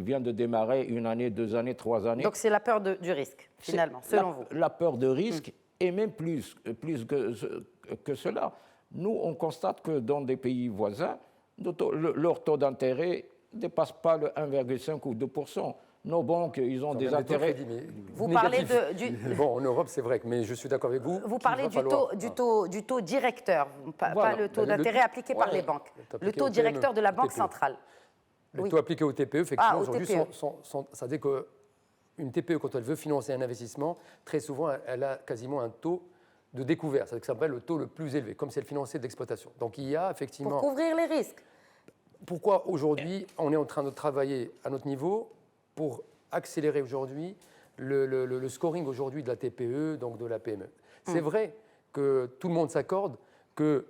vient de démarrer 1 année, 2 années, 3 années? Donc c'est la peur du risque, finalement, selon vous. La peur de risque, et même plus que cela. Nous, on constate que dans des pays voisins, leur taux d'intérêt ne dépasse pas le 1,5 ou 2%. Nos banques, ils ont des intérêts. Vous parlez Bon, en Europe, c'est vrai, mais je suis d'accord avec vous. Vous parlez du taux directeur, pas le taux d'intérêt appliqué par les banques. Le taux directeur de la Banque centrale. Le taux appliqué au TPE, effectivement, aujourd'hui, ça dit qu'une TPE, quand elle veut financer un investissement, très souvent, elle a quasiment un taux de découvert, c'est ce que ça s'appelle le taux le plus élevé, comme si elle finançait de l'exploitation. Donc il y a effectivement... Pour couvrir les risques. Pourquoi aujourd'hui, on est en train de travailler à notre niveau pour accélérer aujourd'hui le scoring aujourd'hui de la TPE, donc de la PME. C'est vrai que tout le monde s'accorde que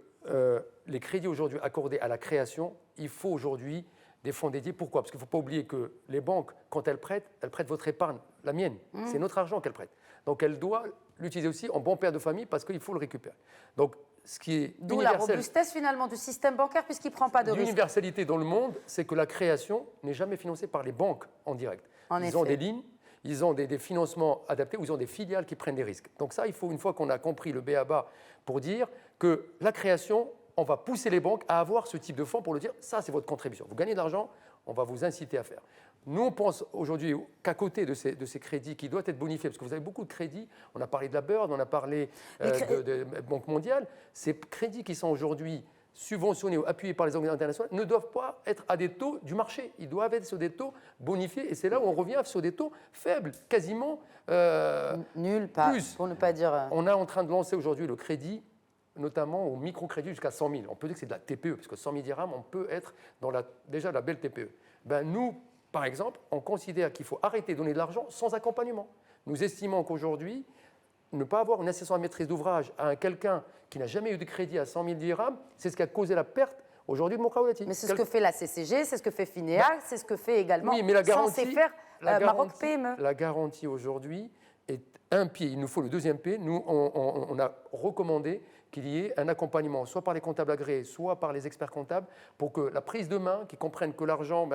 les crédits aujourd'hui accordés à la création, il faut aujourd'hui des fonds dédiés. Pourquoi? Parce qu'il ne faut pas oublier que les banques, quand elles prêtent votre épargne, la mienne. C'est notre argent qu'elles prêtent. Donc elles doivent l'utiliser aussi en bon père de famille parce qu'il faut le récupérer. Donc, ce qui est d'où la robustesse finalement du système bancaire puisqu'il ne prend pas de risque. L'universalité dans le monde, c'est que la création n'est jamais financée par les banques en direct. Ils ont des lignes, ils ont des financements adaptés ou ils ont des filiales qui prennent des risques. Donc ça, il faut, une fois qu'on a compris le b.a.-ba, pour dire que la création, on va pousser les banques à avoir ce type de fonds pour le dire, ça c'est votre contribution. Vous gagnez de l'argent, on va vous inciter à faire. Nous, on pense aujourd'hui qu'à côté de ces crédits qui doivent être bonifiés, parce que vous avez beaucoup de crédits, on a parlé de la Bird, on a parlé de Banque mondiale, ces crédits qui sont aujourd'hui subventionnés ou appuyés par les organisations internationales ne doivent pas être à des taux du marché. Ils doivent être sur des taux bonifiés et c'est là où on revient sur des taux faibles, quasiment nul, pas, plus. Pour ne pas dire... On est en train de lancer aujourd'hui le crédit, notamment au microcrédit jusqu'à 100 000. On peut dire que c'est de la TPE, parce que 100 000 dirhams, on peut être dans déjà la belle TPE. Nous, par exemple, on considère qu'il faut arrêter de donner de l'argent sans accompagnement. Nous estimons qu'aujourd'hui, ne pas avoir une assistance à maîtrise d'ouvrage à quelqu'un qui n'a jamais eu de crédit à 100 000 dirhams, c'est ce qui a causé la perte aujourd'hui de Mokhawati. Mais c'est ce que fait la CCG, c'est ce que fait Finéa, c'est ce que fait également censé faire Maroc PME. La garantie aujourd'hui est un pied. Il nous faut le deuxième pied. Nous, on a recommandé qu'il y ait un accompagnement, soit par les comptables agréés, soit par les experts comptables, pour que la prise de main, qu'ils comprennent que l'argent,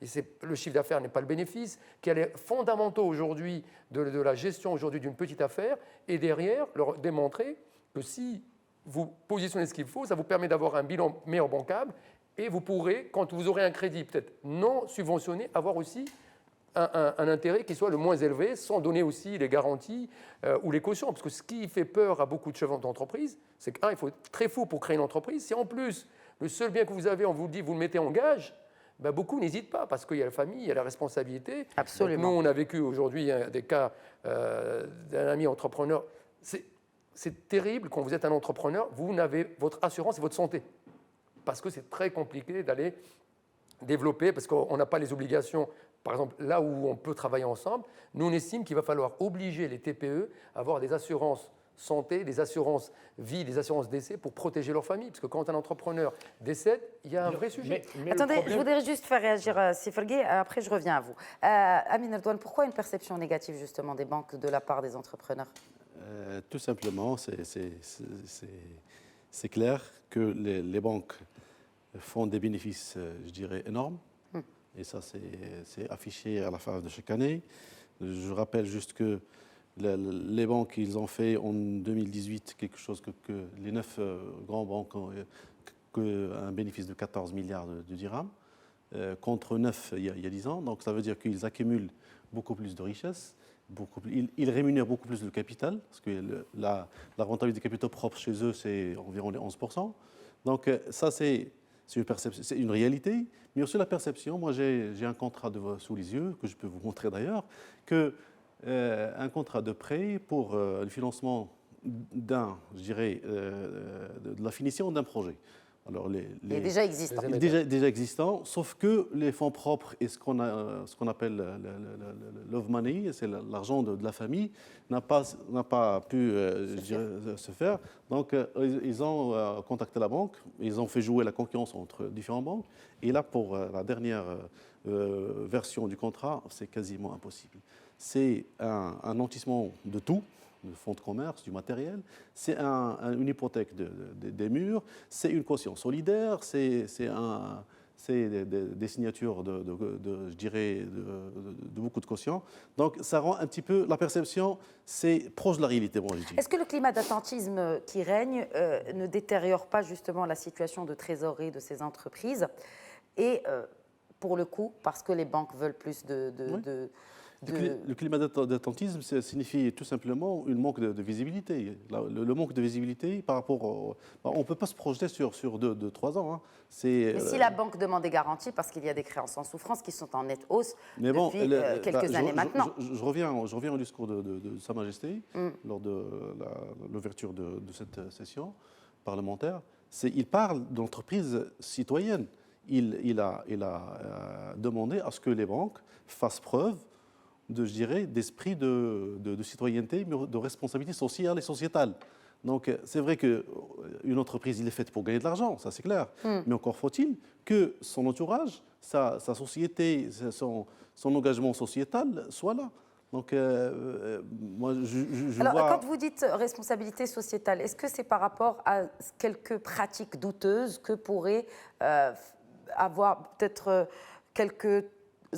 le chiffre d'affaires n'est pas le bénéfice, qu'il y a les fondamentaux aujourd'hui de la gestion aujourd'hui d'une petite affaire, et derrière, leur démontrer que si vous positionnez ce qu'il faut, ça vous permet d'avoir un bilan meilleur bancable, et vous pourrez, quand vous aurez un crédit peut-être non subventionné, avoir aussi un intérêt qui soit le moins élevé, sans donner aussi les garanties ou les cautions. Parce que ce qui fait peur à beaucoup de chefs d'entreprise, c'est qu'il faut être très fou pour créer une entreprise. Si en plus, le seul bien que vous avez, on vous dit, vous le mettez en gage, ben, beaucoup n'hésitent pas parce qu'il y a la famille, il y a la responsabilité. Absolument. Donc, nous, on a vécu aujourd'hui des cas d'un ami entrepreneur. C'est terrible quand vous êtes un entrepreneur, vous n'avez votre assurance et votre santé. Parce que c'est très compliqué d'aller développer, parce qu'on n'a pas les obligations. Par exemple, là où on peut travailler ensemble, nous, on estime qu'il va falloir obliger les TPE à avoir des assurances santé, des assurances vie, des assurances décès pour protéger leur famille. Parce que quand un entrepreneur décède, il y a un vrai sujet. Mais Attendez, le problème- je voudrais juste faire réagir Sifergui, après je reviens à vous. Amine Erdouane, pourquoi une perception négative justement des banques de la part des entrepreneurs? Tout simplement, c'est clair que les banques font des bénéfices, je dirais, énormes. Et ça, c'est affiché à la fin de chaque année. Je rappelle juste que les banques, ils ont fait en 2018 quelque chose que les 9 grandes banques ont un bénéfice de 14 milliards de dirhams, contre 9 il y a 10 ans. Donc ça veut dire qu'ils accumulent beaucoup plus de richesses. Ils rémunèrent beaucoup plus le capital, parce que la rentabilité des capitaux propres chez eux, c'est environ les 11%. Donc ça, c'est une réalité, mais aussi la perception. Moi, j'ai un contrat sous les yeux, que je peux vous montrer d'ailleurs, un contrat de prêt pour le financement de la finition d'un projet. Alors Il est déjà existant. Il est déjà existant, sauf que les fonds propres et ce qu'on appelle le love money, c'est l'argent de la famille, n'a pas pu se faire. Donc, ils ont contacté la banque, ils ont fait jouer la concurrence entre différentes banques. Et là, pour la dernière version du contrat, c'est quasiment impossible. C'est un nantissement de tout, de fonds de commerce, du matériel, c'est une hypothèque des murs, c'est une caution solidaire, c'est des signatures je dirais, de beaucoup de cautions. Donc ça rend un petit peu, la perception, c'est proche de la réalité, moi je dis. Est-ce que le climat d'attentisme qui règne ne détériore pas justement la situation de trésorerie de ces entreprises et pour le coup, parce que les banques veulent plus Le climat d'attentisme, ça signifie tout simplement un manque de visibilité. Le manque de visibilité par rapport on ne peut pas se projeter sur 2-3 ans. Hein. Mais si la banque demande des garanties, parce qu'il y a des créances en souffrance qui sont en nette hausse depuis quelques années maintenant. Je reviens au discours de Sa Majesté lors de l'ouverture de cette session parlementaire. Il parle d'entreprise citoyenne. Il a demandé à ce que les banques fassent preuve d'esprit de citoyenneté, mais de responsabilité sociale et sociétale. Donc, c'est vrai qu'une entreprise, il est faite pour gagner de l'argent, ça c'est clair. Mais encore faut-il que son entourage, sa société, son engagement sociétal soit là. Donc, moi, Alors, vois... quand vous dites responsabilité sociétale, est-ce que c'est par rapport à quelques pratiques douteuses que pourraient avoir peut-être quelques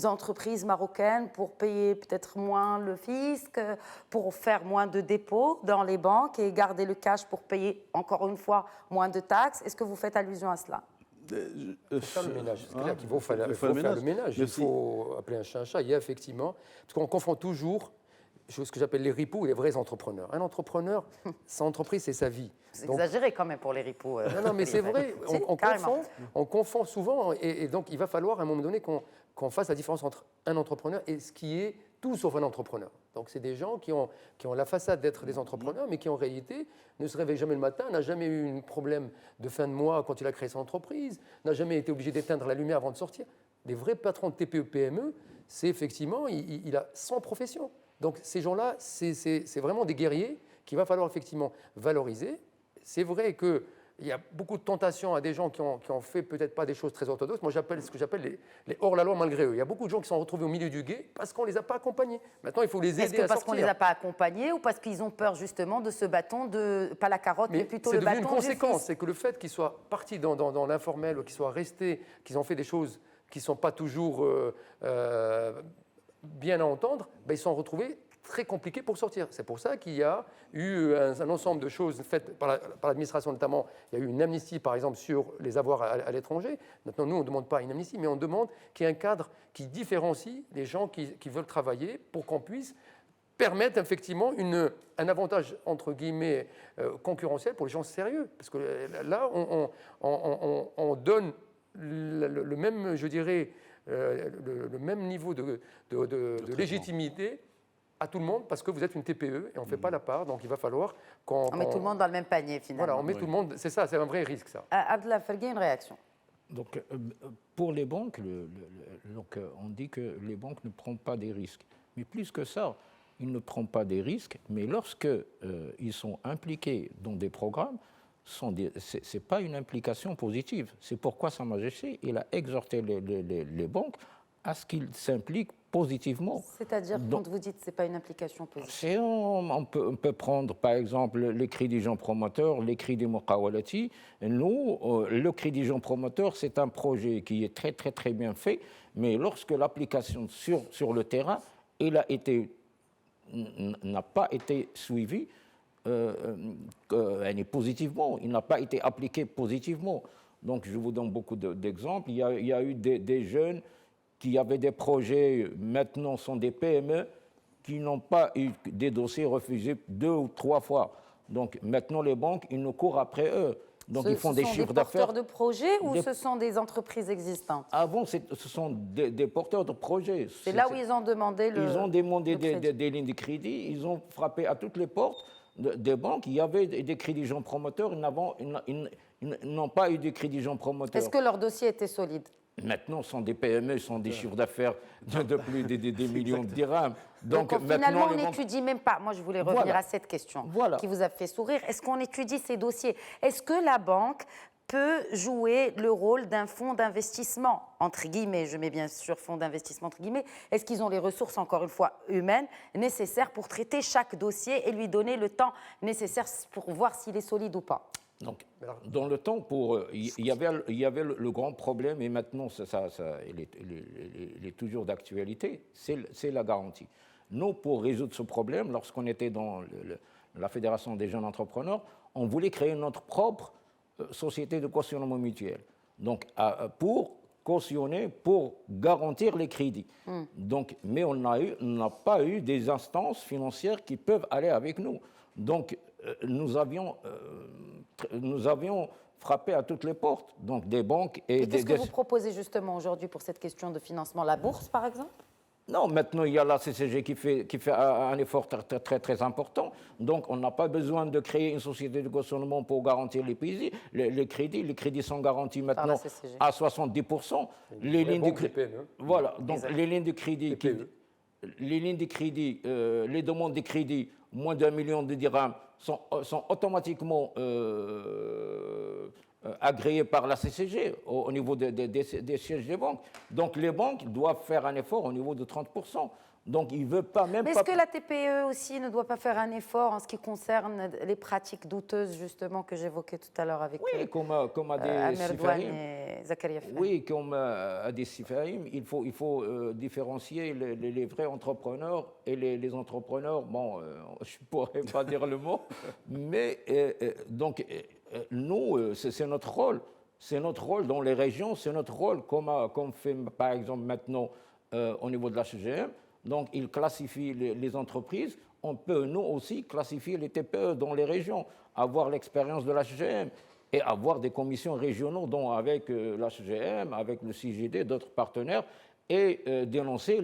entreprises marocaines pour payer peut-être moins le fisc, pour faire moins de dépôts dans les banques et garder le cash pour payer, encore une fois, moins de taxes? Est-ce que vous faites allusion à cela? Il faut faire le ménage. C'est clair qu'il faut faire le ménage. Il faut appeler un chat un chat. Il y a effectivement, parce qu'on confond toujours ce que j'appelle les ripoux et les vrais entrepreneurs. Un entrepreneur, son entreprise, c'est sa vie. C'est exagéré quand même pour les ripoux. Non, mais c'est vrai. On confond souvent. Et donc, il va falloir à un moment donné qu'on fasse la différence entre un entrepreneur et ce qui est tout sauf un entrepreneur. Donc, c'est des gens qui ont la façade d'être des entrepreneurs, mais qui en réalité ne se réveillent jamais le matin, n'a jamais eu un problème de fin de mois quand il a créé son entreprise, n'a jamais été obligé d'éteindre la lumière avant de sortir. Des vrais patrons de TPE-PME, c'est effectivement, il a 100 professions. Donc ces gens-là, c'est vraiment des guerriers qu'il va falloir effectivement valoriser. C'est vrai qu'il y a beaucoup de tentations à des gens qui ont fait peut-être pas des choses très orthodoxes. Moi, j'appelle ce que j'appelle les hors-la-loi malgré eux. Il y a beaucoup de gens qui sont retrouvés au milieu du gué parce qu'on ne les a pas accompagnés. Maintenant, il faut les aider à sortir. Est-ce que parce qu'on ne les a pas accompagnés ou parce qu'ils ont peur justement de ce bâton, pas la carotte, mais plutôt le bâton du fils? C'est devenu une conséquence. C'est que le fait qu'ils soient partis dans l'informel, ou qu'ils soient restés, qu'ils ont fait des choses qui ne sont pas toujours bien à entendre, ils se sont retrouvés très compliqués pour sortir. C'est pour ça qu'il y a eu un ensemble de choses faites par l'administration, notamment, il y a eu une amnistie, par exemple, sur les avoirs à l'étranger. Maintenant, nous, on ne demande pas une amnistie, mais on demande qu'il y ait un cadre qui différencie les gens qui veulent travailler pour qu'on puisse permettre effectivement un avantage, entre guillemets, concurrentiel pour les gens sérieux. Parce que là, on donne le même, je dirais, le même niveau de légitimité à tout le monde parce que vous êtes une TPE et on ne fait pas la part, donc il va falloir qu'on... On met tout le monde dans le même panier, finalement. Voilà, on met tout le monde, c'est ça, c'est un vrai risque, ça. Abdallah Felgui, une réaction. Donc, pour les banques, on dit que les banques ne prennent pas des risques. Mais plus que ça, ils ne prennent pas des risques, mais lorsque ils sont impliqués dans des programmes, ce n'est pas une implication positive. C'est pourquoi Sa Majesté il a exhorté les banques à ce qu'ils s'impliquent positivement. C'est-à-dire, quand vous dites que ce n'est pas une implication positive? On peut prendre, par exemple, les crédits gens promoteurs, les crédits Muqawalati. Nous, le crédit gens promoteur, c'est un projet qui est très, très, très bien fait, mais lorsque l'application sur le terrain, n'a pas été suivie positivement, il n'a pas été appliqué positivement. Donc, je vous donne beaucoup d'exemples. Il y a eu des jeunes qui avaient des projets, maintenant sont des PME, qui n'ont pas eu des dossiers refusés 2 ou 3 fois. Donc maintenant, les banques, ils nous courent après eux. Donc ils font des chiffres d'affaires. Ce sont des porteurs de projets ou ce sont des entreprises existantes? Avant, ce sont des porteurs de projets. C'est là où ils ont demandé Ils ont demandé des lignes de crédit, ils ont frappé à toutes les portes des banques. Il y avait des crédits gens promoteurs, ils n'ont pas eu de crédits gens promoteurs. Est-ce que leur dossier était solide? Maintenant, ce sont des PME, ce sont des chiffres d'affaires de plus de des millions de dirhams. Donc finalement, on n'étudie même pas. Moi, je voulais revenir à cette question qui vous a fait sourire. Est-ce qu'on étudie ces dossiers? Est-ce que la banque peut jouer le rôle d'un fonds d'investissement, entre guillemets, je mets bien sûr fonds d'investissement entre guillemets? Est-ce qu'ils ont les ressources, encore une fois, humaines, nécessaires pour traiter chaque dossier et lui donner le temps nécessaire pour voir s'il est solide ou pas? Donc, dans le temps, il y avait le grand problème, et maintenant, il est toujours d'actualité, c'est la garantie. Nous, pour résoudre ce problème, lorsqu'on était dans la Fédération des jeunes entrepreneurs, on voulait créer notre propre société de cautionnement mutuel. Donc, pour cautionner, pour garantir les crédits. Donc, mais on n'a pas eu des instances financières qui peuvent aller avec nous. Donc, nous avions frappé à toutes les portes, donc des banques et qu'est-ce que vous proposez justement aujourd'hui pour cette question de financement? La bourse, par exemple? Non, maintenant il y a la CCG qui fait un effort très, très, très important. Donc on n'a pas besoin de créer une société de cautionnement pour garantir les crédits. Les crédits sont garantis maintenant à 70%. Les lignes de crédit, voilà. Donc les lignes de crédit, les demandes de crédit moins d'1 million de dirhams sont automatiquement agréées par la CCG au niveau des sièges des banques. Donc les banques doivent faire un effort au niveau de 30%. Donc il ne veut pas même... Mais est-ce que la TPE aussi ne doit pas faire un effort en ce qui concerne les pratiques douteuses justement que j'évoquais tout à l'heure avec comme à des Amir Douane et Zakaria Fahmy? Oui, comme à des Sifarim, il faut différencier les vrais entrepreneurs et les entrepreneurs, bon, je ne pourrais pas dire le mot, mais donc nous, c'est notre rôle. C'est notre rôle dans les régions, c'est notre rôle comme fait par exemple maintenant au niveau de la HGM. Donc, ils classifient les entreprises. On peut, nous aussi, classifier les TPE dans les régions, avoir l'expérience de l'HGM et avoir des commissions régionaux, dont avec l'HGM, avec le CGD, d'autres partenaires, et dénoncer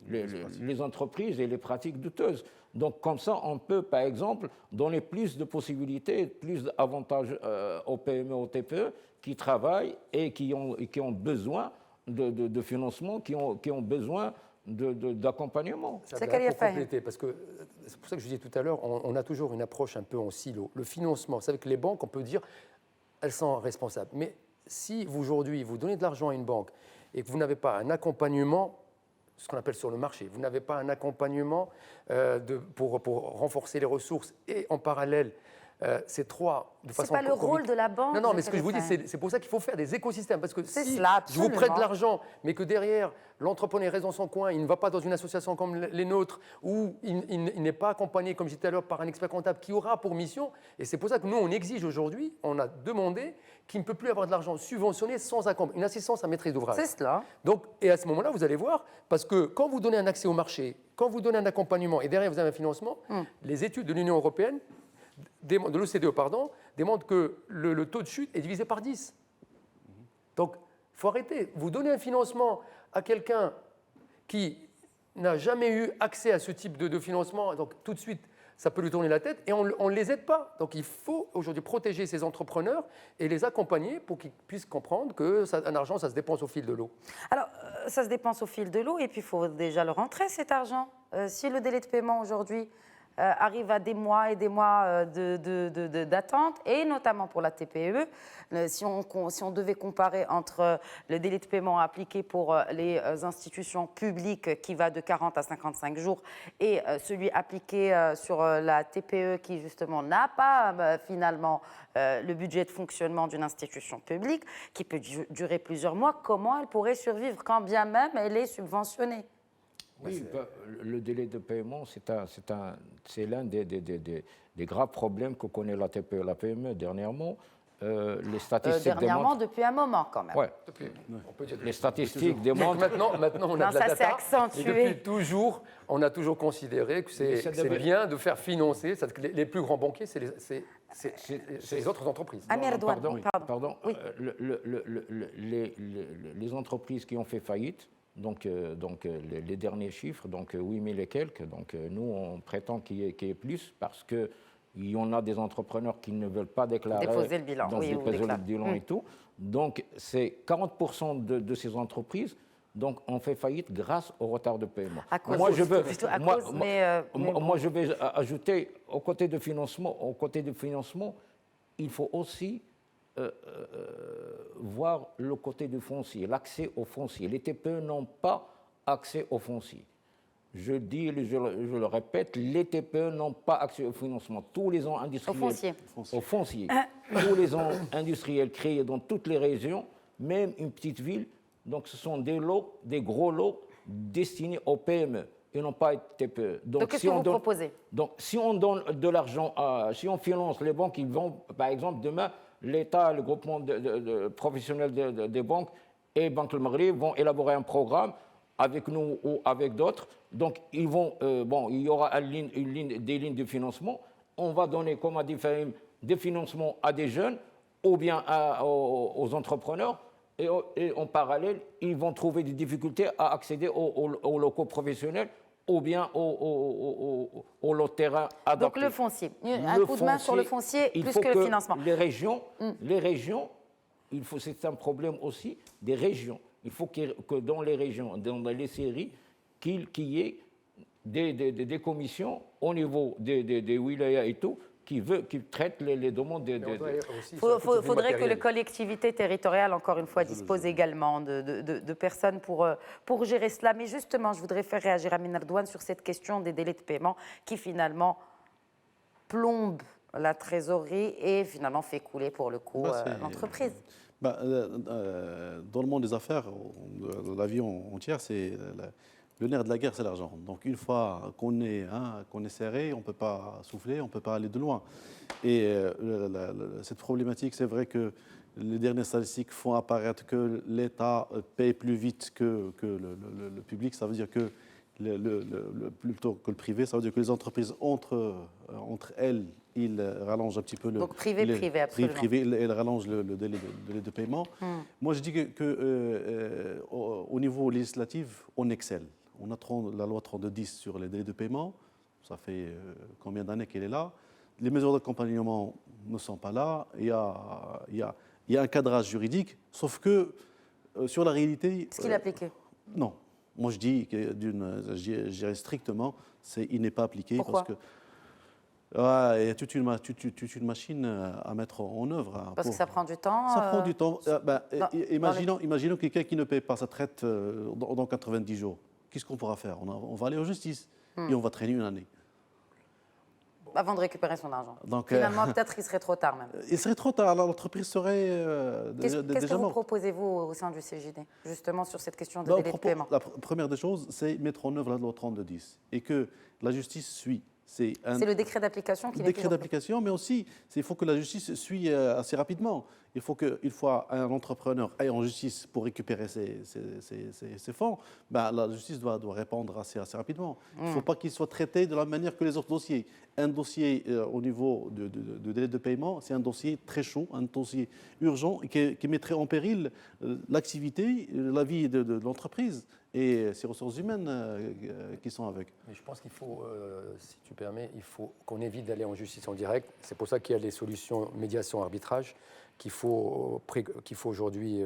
les entreprises et les pratiques douteuses. Donc, comme ça, on peut, par exemple, donner plus de possibilités, plus d'avantages aux PME, aux TPE qui travaillent et qui ont besoin de financement, qui ont besoin d'accompagnement. Ça pour compléter, parce que c'est pour ça que je disais tout à l'heure, on a toujours une approche un peu en silo. Le financement, vous savez que les banques, on peut dire, elles sont responsables. Mais si aujourd'hui, vous donnez de l'argent à une banque et que vous n'avez pas un accompagnement, ce qu'on appelle sur le marché, vous n'avez pas un accompagnement pour renforcer les ressources et en parallèle, ces trois de façon... C'est pas le rôle de la banque. Non, mais ce que je vous dis, c'est pour ça qu'il faut faire des écosystèmes. Parce que si cela, je vous prête de l'argent, mais que derrière, l'entrepreneur reste dans son coin, il ne va pas dans une association comme les nôtres, où il n'est pas accompagné, comme je disais tout à l'heure, par un expert comptable qui aura pour mission, et c'est pour ça que nous, on exige aujourd'hui, on a demandé qu'il ne peut plus avoir de l'argent subventionné sans accompagnement, une assistance à maîtrise d'ouvrage. C'est cela. Donc, et à ce moment-là, vous allez voir, parce que quand vous donnez un accès au marché, quand vous donnez un accompagnement, et derrière vous avez un financement, les études de l'Union européenne, de l'OCDE, pardon, démontrent que le taux de chute est divisé par 10. Donc, il faut arrêter. Vous donnez un financement à quelqu'un qui n'a jamais eu accès à ce type de financement, donc tout de suite, ça peut lui tourner la tête et on ne les aide pas. Donc il faut aujourd'hui protéger ces entrepreneurs et les accompagner pour qu'ils puissent comprendre qu'un argent, ça se dépense au fil de l'eau. Alors, ça se dépense au fil de l'eau et puis il faut déjà le rentrer, cet argent. Si le délai de paiement aujourd'hui arrive à des mois et des mois d'attente, et notamment pour la TPE, si on devait comparer entre le délai de paiement appliqué pour les institutions publiques qui va de 40 à 55 jours et celui appliqué sur la TPE qui justement n'a pas finalement le budget de fonctionnement d'une institution publique, qui peut durer plusieurs mois, comment elle pourrait survivre quand bien même elle est subventionnée? Oui, le délai de paiement, c'est l'un des graves problèmes que connaît la TPE et la PME dernièrement. Les statistiques dernièrement, démontrent... depuis un moment quand même. Ouais. Les statistiques démontrent... Maintenant, on a de la ça data. s'est accentué. Et depuis toujours, on a toujours considéré que c'est bien de faire financer. Les plus grands banquiers, c'est les autres entreprises. Amir Douane, Pardon. Oui. Les entreprises qui ont fait faillite, donc les derniers chiffres, donc 8 000 et quelques, donc nous on prétend qu'il y ait plus parce qu'il y en a des entrepreneurs qui ne veulent pas déclarer, déposer le bilan, donc déposer le bilan et tout. Donc c'est 40% de ces entreprises donc ont fait faillite grâce au retard de paiement. Moi je vais ajouter au côté de financement, il faut aussi voir le côté du foncier, l'accès au foncier. Les TPE n'ont pas accès au foncier. Je dis, je le répète, les TPE n'ont pas accès au financement. Tous les industriels, au foncier. Tous les industriels créés dans toutes les régions, même une petite ville, donc ce sont des gros lots destinés aux PME. Ils n'ont pas été TPE. Donc qu'est-ce que vous proposez? Donc, si on donne de l'argent, si on finance les banques, ils vont, par exemple, demain, l'État, le groupement de professionnels des banques et Banque Le Maghreb vont élaborer un programme avec nous ou avec d'autres. Donc, il y aura des lignes de financement. On va donner, comme a dit Fahim, des financements à des jeunes ou bien aux entrepreneurs. Et en parallèle, ils vont trouver des difficultés à accéder aux locaux professionnels ou bien aux lots de terrain adaptés. Donc le foncier, un coup de main sur le foncier plus que le financement. Les régions, c'est un problème aussi des régions. Il faut que dans les régions, dans les séries, qu'il y ait des commissions au niveau des wilayas et tout, qui traitent les demandes des... Il faudrait que les collectivités territoriales, encore une fois, disposent également de personnes pour gérer cela. Mais justement, je voudrais faire réagir Amir Douane sur cette question des délais de paiement qui finalement plombe la trésorerie et finalement fait couler pour le coup l'entreprise. Dans le monde des affaires, de la vie entière, c'est... Le nerf de la guerre, c'est l'argent. Donc, une fois qu'on est serré, on ne peut pas souffler, on ne peut pas aller de loin. Et cette problématique, c'est vrai que les dernières statistiques font apparaître que l'État paye plus vite que le public. Ça veut dire que plutôt que le privé, ça veut dire que les entreprises, entre elles, ils rallongent un petit peu le... Donc, privé, absolument. Privé, elles rallongent le délai de paiement. Moi, je dis qu'au niveau législatif, on excelle. On a la loi 3210 sur les délais de paiement. Ça fait combien d'années qu'elle est là. Les mesures d'accompagnement ne sont pas là. Il y a un cadrage juridique, sauf que sur la réalité... Est-ce qu'il est appliqué? Non. Moi, je dirais strictement, il n'est pas appliqué. Pourquoi? Parce que il y a toute une machine à mettre en œuvre. Parce que ça prend du temps. Ça prend du temps. Imaginons quelqu'un qui ne paye pas sa traite dans 90 jours. Qu'est-ce qu'on pourra faire? On va aller en justice et on va traîner une année. Avant de récupérer son argent. Donc, finalement, peut-être qu'il serait trop tard même. Il serait trop tard, l'entreprise serait Qu'est-ce que vous proposez-vous au sein du CJD, justement sur cette question de délai de paiement? La première des choses, c'est mettre en œuvre la loi 3210 et que la justice suit. C'est le décret d'application qui n'est pas... Le décret d'application, mais aussi, il faut que la justice suit assez rapidement. il faut un entrepreneur aille en justice pour récupérer ses fonds, ben, la justice doit répondre assez rapidement. Il ne faut pas qu'il soit traité de la manière que les autres dossiers. Un dossier au niveau de délai de paiement, c'est un dossier très chaud, un dossier urgent qui mettrait en péril l'activité, la vie de l'entreprise et ses ressources humaines qui sont avec. Mais je pense qu'il faut, si tu permets, il faut qu'on évite d'aller en justice en direct. C'est pour ça qu'il y a les solutions médiation, arbitrage qu'il faut aujourd'hui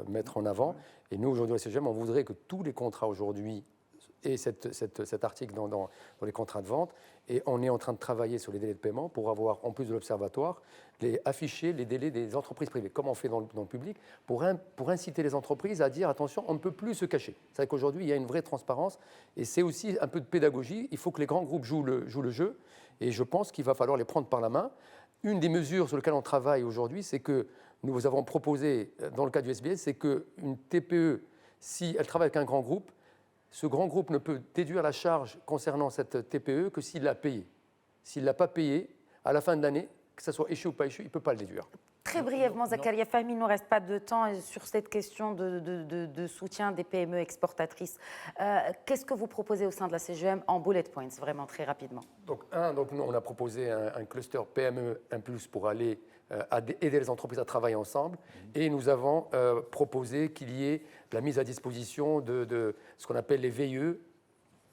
mettre en avant. Et nous, aujourd'hui, à CGM, on voudrait que tous les contrats aujourd'hui aient cet article dans les contrats de vente. Et on est en train de travailler sur les délais de paiement pour avoir, en plus de l'observatoire, afficher les délais des entreprises privées, comme on fait dans le public, pour inciter les entreprises à dire, attention, on ne peut plus se cacher. C'est vrai qu'aujourd'hui, il y a une vraie transparence et c'est aussi un peu de pédagogie. Il faut que les grands groupes jouent le jeu et je pense qu'il va falloir les prendre par la main. Une des mesures sur lesquelles on travaille aujourd'hui, c'est que nous avons proposé, dans le cas du SBS, c'est qu'une TPE, si elle travaille avec un grand groupe, ce grand groupe ne peut déduire la charge concernant cette TPE que s'il l'a payée. S'il ne l'a pas payée, à la fin de l'année, que ça soit échu ou pas échu, il ne peut pas le déduire. Très brièvement, Zakaria Fahmy, il ne nous reste pas de temps sur cette question de soutien des PME exportatrices. Qu'est-ce que vous proposez au sein de la CGM en bullet points, vraiment très rapidement? Donc nous, on a proposé un cluster PME 1+, pour aller aider les entreprises à travailler ensemble. Et nous avons proposé qu'il y ait la mise à disposition de ce qu'on appelle les VIE.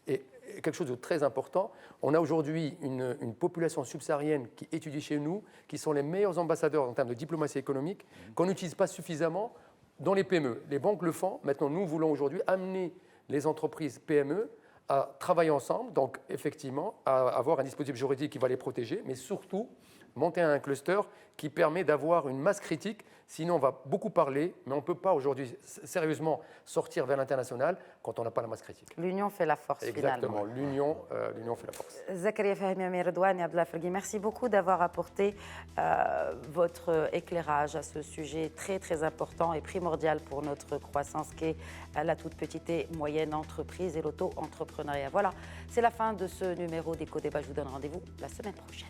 Et quelque chose de très important, on a aujourd'hui une population subsaharienne qui étudie chez nous, qui sont les meilleurs ambassadeurs en termes de diplomatie économique, qu'on n'utilise pas suffisamment dans les PME. Les banques le font. Maintenant, nous voulons aujourd'hui amener les entreprises PME à travailler ensemble, donc effectivement à avoir un dispositif juridique qui va les protéger, mais surtout monter un cluster qui permet d'avoir une masse critique. Sinon, on va beaucoup parler, mais on ne peut pas aujourd'hui sérieusement sortir vers l'international quand on n'a pas la masse critique. L'union fait la force, Exactement, finalement. l'union fait la force. Zakaria Fahmy, Amir Redouane et Abdallah Fergui, merci beaucoup d'avoir apporté votre éclairage à ce sujet très très important et primordial pour notre croissance qu'est la toute petite et moyenne entreprise et l'auto-entrepreneuriat. Voilà, c'est la fin de ce numéro d'Éco-Débat. Je vous donne rendez-vous la semaine prochaine.